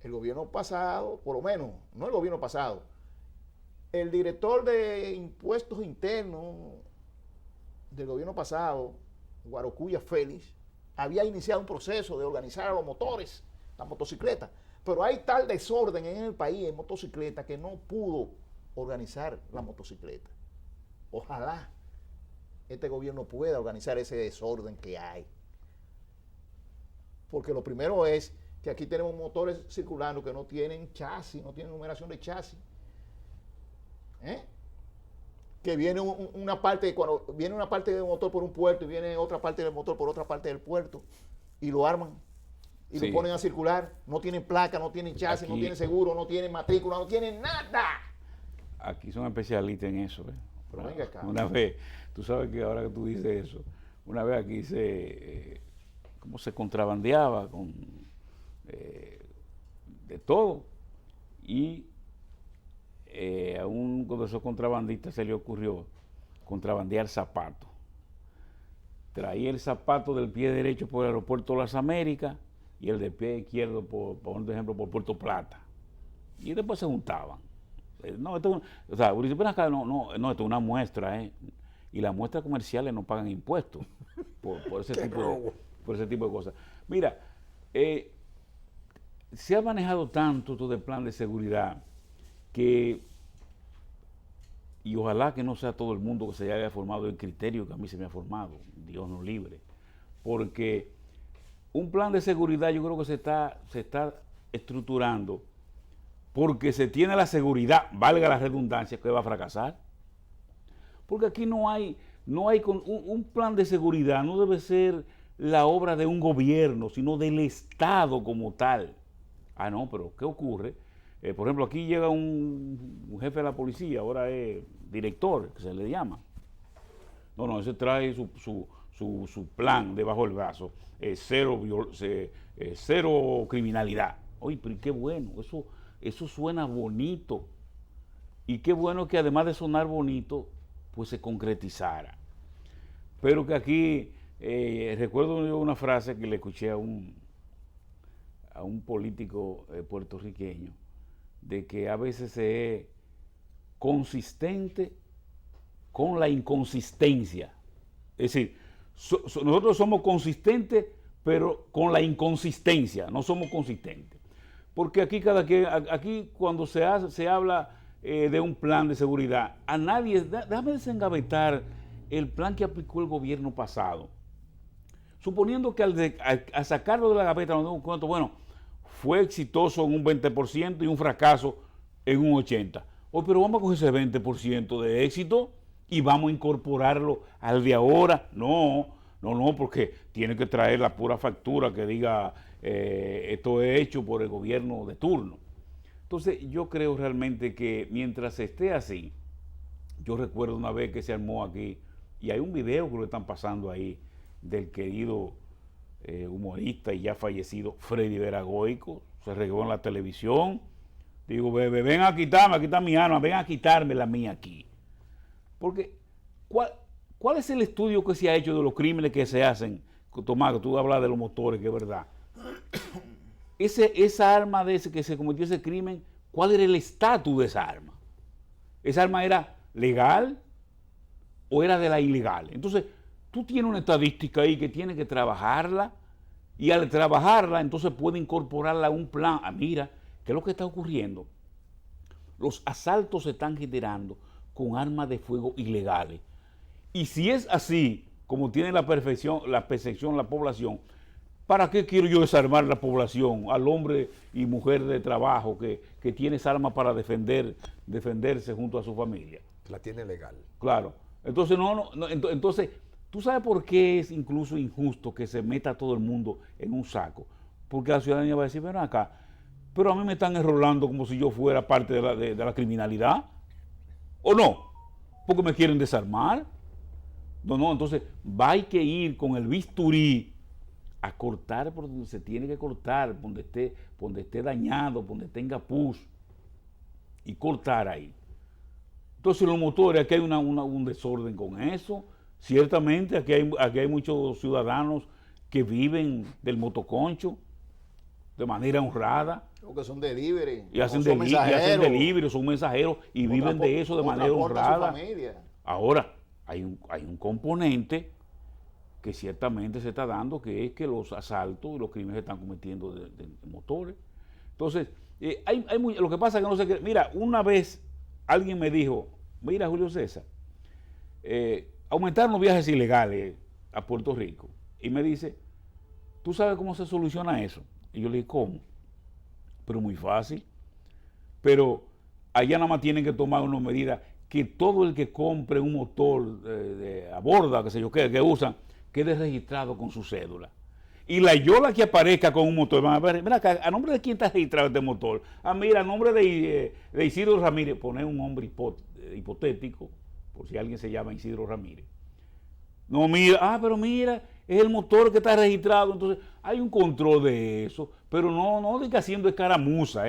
el gobierno pasado, por lo menos, no el gobierno pasado, el director de impuestos internos del gobierno pasado, Guarocuya Félix, había iniciado un proceso de organizar a los motores, las motocicletas, pero hay tal desorden en el país en motocicleta que no pudo organizar la motocicleta. Ojalá este gobierno pueda organizar ese desorden que hay. Porque lo primero es que aquí tenemos motores circulando que no tienen chasis, no tienen numeración de chasis. Que viene una parte, cuando viene una parte del motor por un puerto y viene otra parte del motor por otra parte del puerto y lo arman y Sí. lo ponen a circular, no tienen placa, no tienen chasis, Aquí- no tienen seguro, no tienen matrícula, no tienen nada. Aquí son especialistas en eso. Pero venga acá. Una vez, tú sabes que ahora que tú dices eso, una vez aquí cómo se contrabandeaba con de todo, y a uno de esos contrabandistas se le ocurrió contrabandear zapatos. Traía el zapato del pie derecho por el aeropuerto de las Américas y el del pie izquierdo, por ejemplo, por Puerto Plata. Y después se juntaban. No, esto, o sea, uno dice, "Ven acá, no, esto es una muestra, y las muestras comerciales no pagan impuestos por ese tipo de cosas. Mira, se ha manejado tanto todo el plan de seguridad que, y ojalá que no sea todo el mundo que se haya formado el criterio que a mí se me ha formado, Dios nos libre, porque un plan de seguridad yo creo que se está estructurando porque se tiene la seguridad, valga la redundancia, que va a fracasar. Porque aquí no hay un plan de seguridad, no debe ser la obra de un gobierno, sino del Estado como tal. Ah, no, pero ¿qué ocurre? Por ejemplo, aquí llega un jefe de la policía, ahora es director, que se le llama. No, ese trae su plan debajo del brazo, cero criminalidad. Oye, pero qué bueno, eso suena bonito. Y qué bueno que además de sonar bonito, pues se concretizara. Pero que aquí, recuerdo yo una frase que le escuché a un político puertorriqueño, de que a veces se es consistente con la inconsistencia. Es decir, nosotros somos consistentes, pero con la inconsistencia, no somos consistentes. Porque aquí cuando se habla de un plan de seguridad, a nadie, déjame desengavetar el plan que aplicó el gobierno pasado. Suponiendo que al sacarlo de la gaveta nos damos cuenta, bueno, fue exitoso en un 20% y un fracaso en un 80%. Pero vamos a coger ese 20% de éxito y vamos a incorporarlo al de ahora. No, porque tiene que traer la pura factura que diga esto es hecho por el gobierno de turno. Entonces yo creo realmente que mientras esté así, yo recuerdo una vez que se armó aquí, y hay un video que lo están pasando ahí, del querido humorista y ya fallecido Freddy Veragoico, se regó en la televisión, digo, ven a quitarme, aquí está mi arma, ven a quitarme la mía aquí. Porque, ¿cuál es el estudio que se ha hecho de los crímenes que se hacen? Tomás, que tú hablas de los motores, que es verdad. Esa arma de ese que se cometió ese crimen, ¿cuál era el estatus de esa arma? ¿Esa arma era legal o era de la ilegal? Entonces, tú tienes una estadística ahí que tienes que trabajarla, y al trabajarla, entonces puede incorporarla a un plan. Ah, mira, ¿qué es lo que está ocurriendo? Los asaltos se están generando con armas de fuego ilegales. Y si es así, como tiene la percepción la población, ¿para qué quiero yo desarmar la población, al hombre y mujer de trabajo que tiene esa arma para defenderse junto a su familia? La tiene legal. Claro. Entonces, entonces, ¿tú sabes por qué es incluso injusto que se meta todo el mundo en un saco? Porque la ciudadanía va a decir, ven acá, pero a mí me están enrolando como si yo fuera parte de la criminalidad. ¿O no? Porque me quieren desarmar. No, entonces hay que ir con el bisturí a cortar por donde se tiene que cortar, donde esté dañado, donde tenga pus, y cortar ahí. Entonces los motores, aquí hay un desorden con eso. Ciertamente aquí hay muchos ciudadanos que viven del motoconcho de manera honrada. Que son delivery. Y hacen son delivery, son mensajeros y viven de eso de manera honrada. Ahora, hay un componente que ciertamente se está dando, que es que los asaltos y los crímenes se están cometiendo de motores. Entonces, lo que pasa es que no sé qué. Mira, una vez alguien me dijo, mira, Julio César, aumentaron los viajes ilegales a Puerto Rico. Y me dice, ¿tú sabes cómo se soluciona eso? Y yo le dije, ¿cómo? Pero muy fácil. Pero allá nada más tienen que tomar una medida que todo el que compre un motor a borda, qué sé yo, que usan, quede registrado con su cédula. Y la yola que aparezca con un motor, van a ver, mira acá, ¿a nombre de quién está registrado este motor? Ah, mira, a nombre de Isidro Ramírez, poner un nombre hipotético, por si alguien se llama Isidro Ramírez. No, mira, pero mira, es el motor que está registrado, entonces hay un control de eso, pero no de que haciendo escaramuza,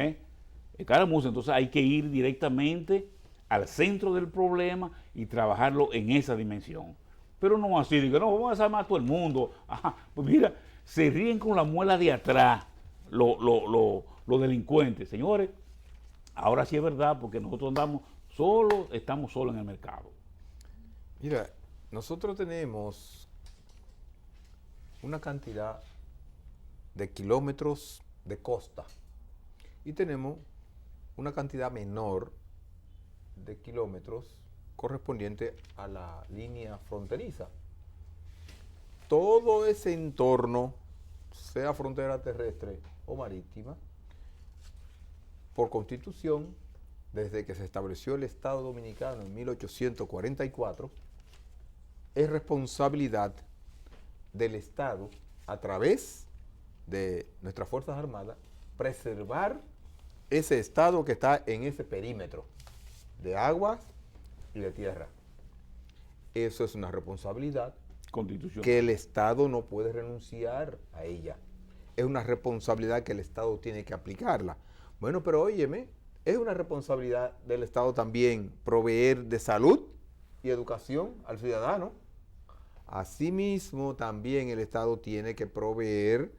escaramuza, entonces hay que ir directamente al centro del problema y trabajarlo en esa dimensión. Pero no así, digo, no, vamos a desarmar a todo el mundo. Ajá, pues mira, se ríen con la muela de atrás los delincuentes. Señores, ahora sí es verdad, porque nosotros estamos solos en el mercado. Mira, nosotros tenemos una cantidad de kilómetros de costa y tenemos una cantidad menor de kilómetros correspondiente a la línea fronteriza. Todo ese entorno, sea frontera terrestre o marítima, por constitución, desde que se estableció el Estado Dominicano en 1844, es responsabilidad del Estado, a través de nuestras Fuerzas Armadas, preservar ese Estado que está en ese perímetro de aguas y de tierra. Eso es una responsabilidad que el Estado no puede renunciar a ella. Es una responsabilidad que el Estado tiene que aplicarla. Bueno, pero óyeme, es una responsabilidad del Estado también proveer de salud y educación al ciudadano. Asimismo, también el Estado tiene que proveer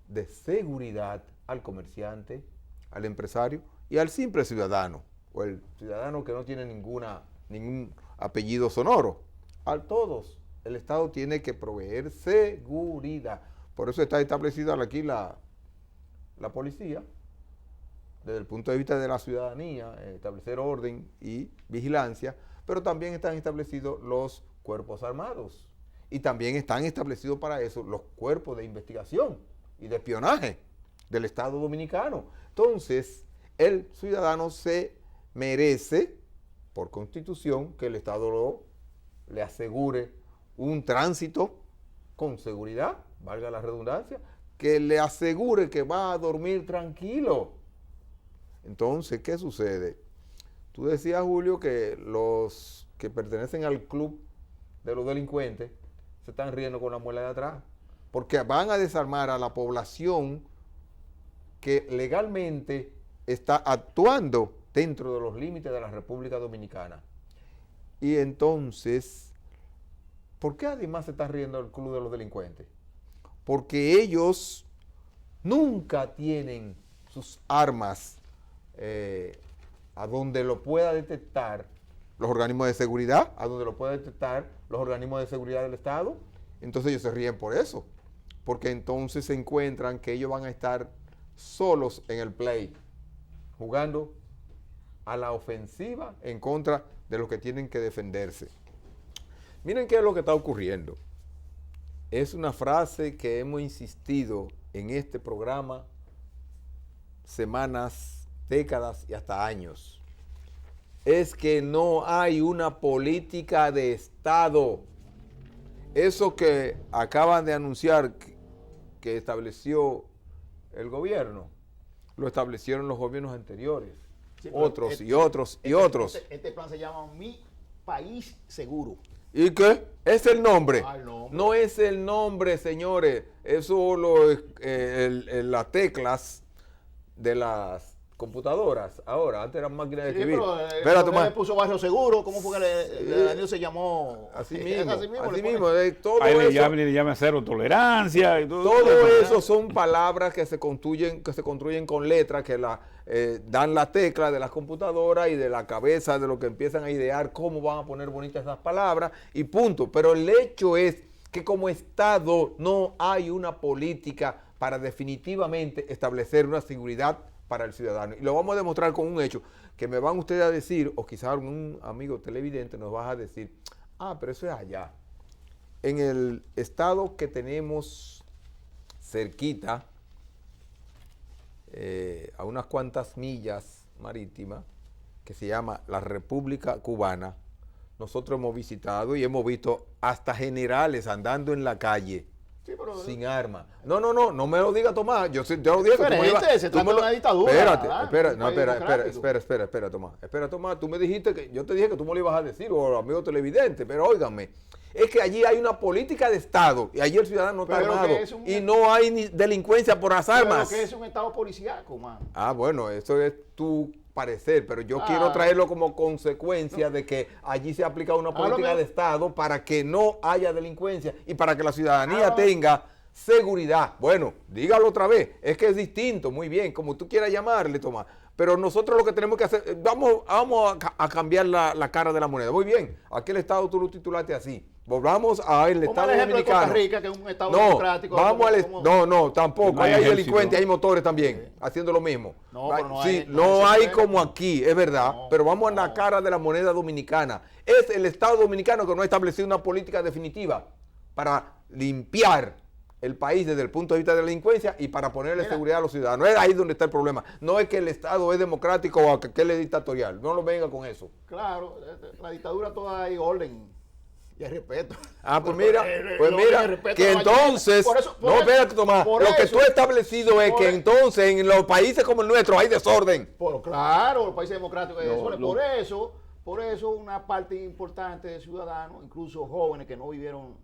de seguridad al comerciante, al empresario y al simple ciudadano, o el ciudadano que no tiene ningún apellido sonoro. A todos, el Estado tiene que proveer seguridad. Por eso está establecida aquí la policía, desde el punto de vista de la ciudadanía, establecer orden y vigilancia, pero también están establecidos los cuerpos armados. Y también están establecidos para eso los cuerpos de investigación y de espionaje del Estado Dominicano. Entonces, el ciudadano se merece, por constitución, que el Estado le asegure un tránsito con seguridad, valga la redundancia, que le asegure que va a dormir tranquilo. Entonces, ¿qué sucede? Tú decías, Julio, que los que pertenecen al club de los delincuentes se están riendo con la muela de atrás, porque van a desarmar a la población que legalmente está actuando dentro de los límites de la República Dominicana. Y entonces, ¿por qué además se está riendo el club de los delincuentes? Porque ellos nunca tienen sus armas a donde lo pueda detectar los organismos de seguridad, a donde lo pueda detectar los organismos de seguridad del Estado. Entonces ellos se ríen por eso, porque entonces se encuentran que ellos van a estar solos en el play, jugando a la ofensiva en contra de los que tienen que defenderse. Miren qué es lo que está ocurriendo. Es una frase que hemos insistido en este programa semanas, décadas y hasta años. Es que no hay una política de Estado. Eso que acaban de anunciar que estableció el gobierno, lo establecieron los gobiernos anteriores. Sí, otros y otros y otros. Este plan se llama Mi País Seguro. ¿Y qué? ¿Es el nombre? Ah, el nombre. No es el nombre, señores. Eso las teclas de las computadoras. Ahora, antes eran máquinas de escribir. Pero le puso Barrio Seguro. ¿Cómo fue que el se llamó? Así mismo. Así mismo. Todo ahí eso, le llama cero tolerancia. Y todo eso son palabras que se construyen con letras que dan la tecla de las computadoras y de la cabeza de lo que empiezan a idear cómo van a poner bonitas esas palabras y punto. Pero el hecho es que como Estado no hay una política para definitivamente establecer una seguridad para el ciudadano. Y lo vamos a demostrar con un hecho que me van ustedes a decir, o quizás algún amigo televidente nos va a decir, Ah, pero eso es allá. En el estado que tenemos cerquita, a unas cuantas millas marítimas, que se llama la República Cubana, nosotros hemos visitado y hemos visto hasta generales andando en la calle Sí, pero sin armas. No me lo diga Tomás. Yo lo dije que tú me Diferente, ibas- se tú me trata de lo- una dictadura, Espérate, ¿verdad? espera, Un no, país espera, democrático. espera, Tomás. Espera, Tomás. Tú me dijiste que yo te dije que tú me lo ibas a decir, o amigo televidente, pero óigame. Es que allí hay una política de Estado y allí el ciudadano está Pero armado que es un- y no hay ni delincuencia por las Pero armas. que es un estado policíaco, mano. Ah, bueno, eso es tu parecer, pero yo Ah. quiero traerlo como consecuencia de que allí se ha aplicado una política Háblame. de Estado para que no haya delincuencia y para que la ciudadanía Háblame. tenga seguridad. Bueno, dígalo otra vez, es que es distinto, muy bien, como tú quieras llamarle, Tomás. Pero nosotros lo que tenemos que hacer, vamos a cambiar la cara de la moneda. Muy bien, aquí el Estado tú lo titulaste así. Volvamos al Como Estado el ejemplo de dominicano. Costa Rica, que es un estado No, democrático. vamos al como- no, tampoco. No Ahí hay hay ejército. delincuentes, hay motores también, haciendo lo mismo. No, pero no Sí, hay- no no hay hay como aquí, es verdad, No, pero vamos a la no. cara de la moneda dominicana. Es el Estado dominicano que no ha establecido una política definitiva para limpiar el país desde el punto de vista de la delincuencia y para ponerle Mira. seguridad a los ciudadanos. Es ahí donde está el problema. No es que el Estado es democrático o que él es dictatorial. No lo venga con eso. Claro, la dictadura toda hay orden y hay respeto. Ah, pues mira, El orden y el respeto que a la mayoría. entonces, Por eso- por no, eso- espérate, Tomás, por lo que eso- tú has establecido es por que eso- entonces en los países como el nuestro hay desorden. Claro, los países democráticos No, eso. no. Por eso una parte importante de ciudadanos, incluso jóvenes que no vivieron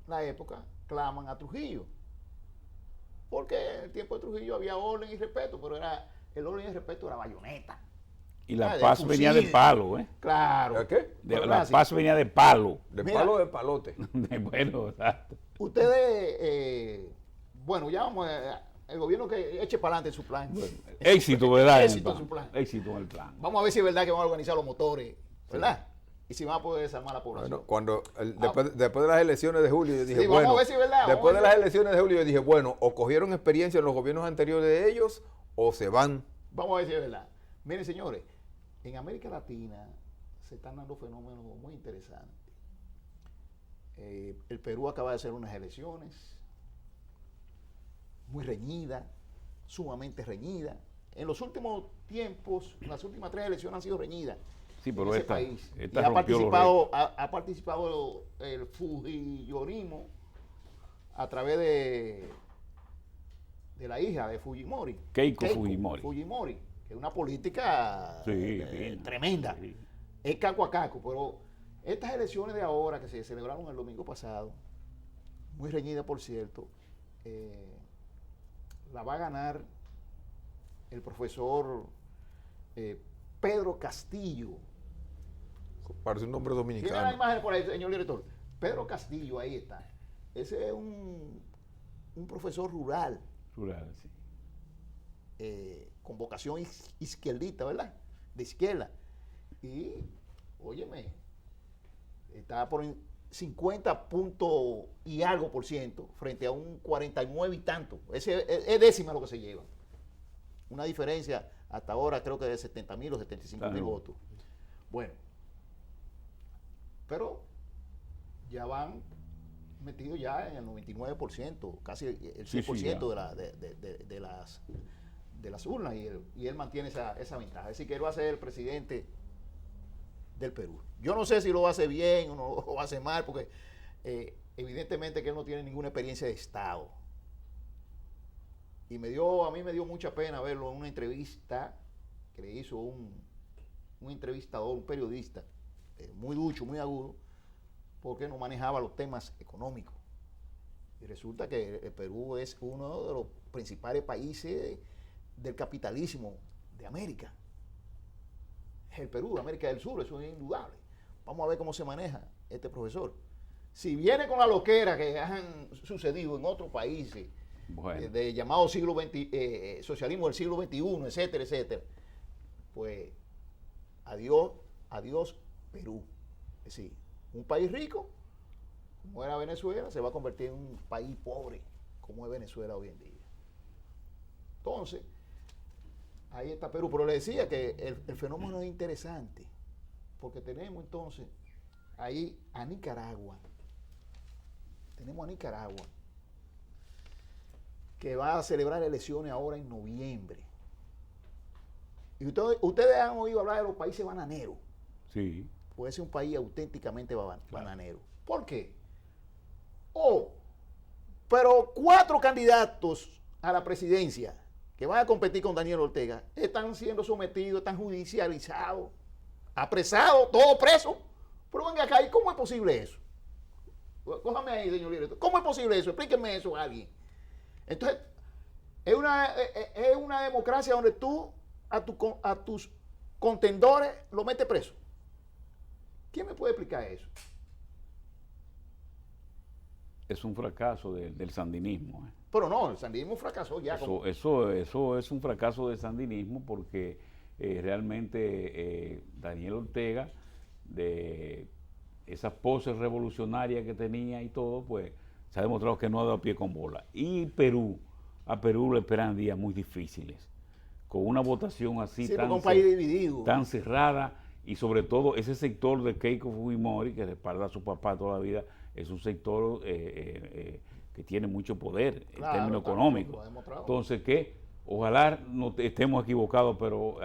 la época, claman a Trujillo. Porque en el tiempo de Trujillo había orden y respeto, pero el orden y el respeto era bayoneta. Y la de paz venía de fusil. palo, ¿eh? Claro. ¿De qué? Pero La así. paz venía de palo. De Mira. palo de palote. Bueno, exacto. Ustedes, bueno, ya vamos el gobierno que eche para adelante su plan. Éxito, ¿verdad? Éxito en su plan. Éxito en el plan. Vamos a ver si es verdad que van a organizar los motores, ¿verdad? Y si van a poder desarmar la población. Bueno, cuando después de las elecciones de julio, yo dije, Sí, vamos bueno, a ver si es verdad, vamos después a de ver las si- elecciones de julio, yo dije, bueno, o cogieron experiencia en los gobiernos anteriores de ellos, o se van. Vamos a ver si es verdad. Miren, señores, en América Latina se están dando fenómenos muy interesantes. El Perú acaba de hacer unas elecciones muy reñidas, sumamente reñidas. En los últimos tiempos, las últimas 3 elecciones han sido reñidas. Sí, en pero ese esta país. Y rompió ha los participado, ha participado el Fujimorismo a través de la hija de Fujimori. Keiko Fujimori. Fujimori, que es una política Sí, bien. tremenda. Sí. Es caco a caco, pero estas elecciones de ahora que se celebraron el domingo pasado, muy reñida por cierto, la va a ganar el profesor Pedro Castillo. Parece un nombre Tiene la dominicano. imagen por ahí, señor director. Pedro Castillo, ahí está. Ese es un profesor rural Rural, sí. con vocación izquierdita, ¿verdad? De izquierda. Y, óyeme, está por 50 puntos y algo por ciento frente a un 49 y tanto. Es décima lo que se lleva. Una diferencia hasta ahora creo que de 70,000 o 75,000 Claro. votos. Bueno, pero ya van metidos ya en el 99%, casi el 100% ya. de las urnas y él mantiene esa ventaja. Es decir, que él va a ser el presidente del Perú. Yo no sé si lo hace bien o no lo hace mal, porque evidentemente que él no tiene ninguna experiencia de Estado. Y a mí me dio mucha pena verlo en una entrevista que le hizo un entrevistador, un periodista, muy ducho, muy agudo, porque no manejaba los temas económicos. Y resulta que el Perú es uno de los principales países del capitalismo de América. Es el Perú, América del Sur, eso es indudable. Vamos a ver cómo se maneja este profesor. Si viene con la loquera que han sucedido en otros países, Bueno, de llamado socialismo del siglo XXI, etcétera, etcétera, pues adiós Perú. Es decir, un país rico, como era Venezuela, se va a convertir en un país pobre, como es Venezuela hoy en día. Entonces, ahí está Perú. Pero le decía que el fenómeno es interesante, porque tenemos entonces ahí a Nicaragua. Tenemos a Nicaragua, que va a celebrar elecciones ahora en noviembre. Y ustedes han oído hablar de los países bananeros. Sí. Puede ser un país auténticamente bananero. ¿Por qué? Pero 4 candidatos a la presidencia que van a competir con Daniel Ortega están siendo sometidos, están judicializados, apresados, todos presos. Pero venga acá, ¿y cómo es posible eso? Cójame ahí, señor director. ¿Cómo es posible eso? Explíquenme eso a alguien. Entonces, es una democracia donde tú a tus contendores los metes presos. ¿Quién me puede explicar eso? Es un fracaso del sandinismo. Pero no, el sandinismo fracasó ya. Eso es un fracaso del sandinismo porque realmente Daniel Ortega, de esas poses revolucionarias que tenía y todo, pues se ha demostrado que no ha dado pie con bola. Y a Perú le esperan días muy difíciles, con una votación así sí, un país dividido, tan cerrada, y sobre todo ese sector de Keiko Fujimori, que respalda a su papá toda la vida, es un sector que tiene mucho poder en términos económicos. Entonces, que ojalá no estemos equivocados, pero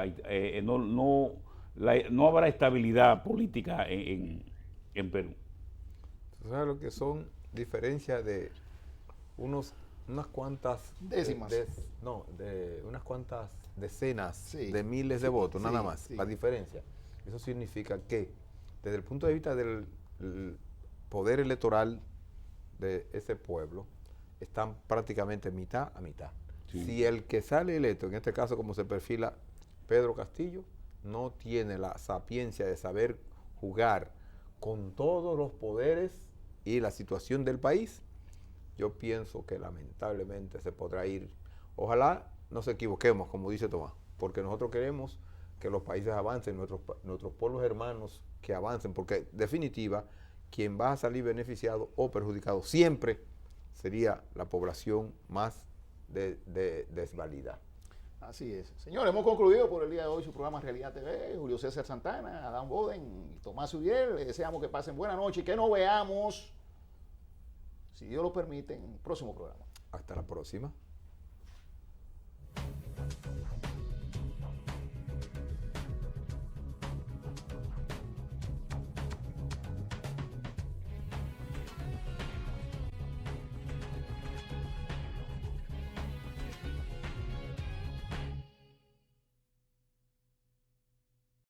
no habrá estabilidad política en Perú. ¿Tú sabes lo que son diferencias de unas cuantas décimas? De unas cuantas decenas sí, de miles de votos, sí, nada más. Sí. La diferencia. Eso significa que, desde el punto de vista del poder electoral de ese pueblo, están prácticamente mitad a mitad. Sí. Si el que sale electo, en este caso como se perfila Pedro Castillo, no tiene la sapiencia de saber jugar con todos los poderes y la situación del país, yo pienso que lamentablemente se podrá ir. Ojalá nos equivoquemos, como dice Tomás, porque nosotros queremos que los países avancen, nuestros pueblos hermanos que avancen, porque en definitiva, quien va a salir beneficiado o perjudicado siempre sería la población más desvalida. Así es. Señores, hemos concluido por el día de hoy su programa Realidad TV. Julio César Santana, Adán Boden y Tomás Uriel. Les deseamos que pasen buena noche y que nos veamos, si Dios lo permite, en el próximo programa. Hasta la próxima.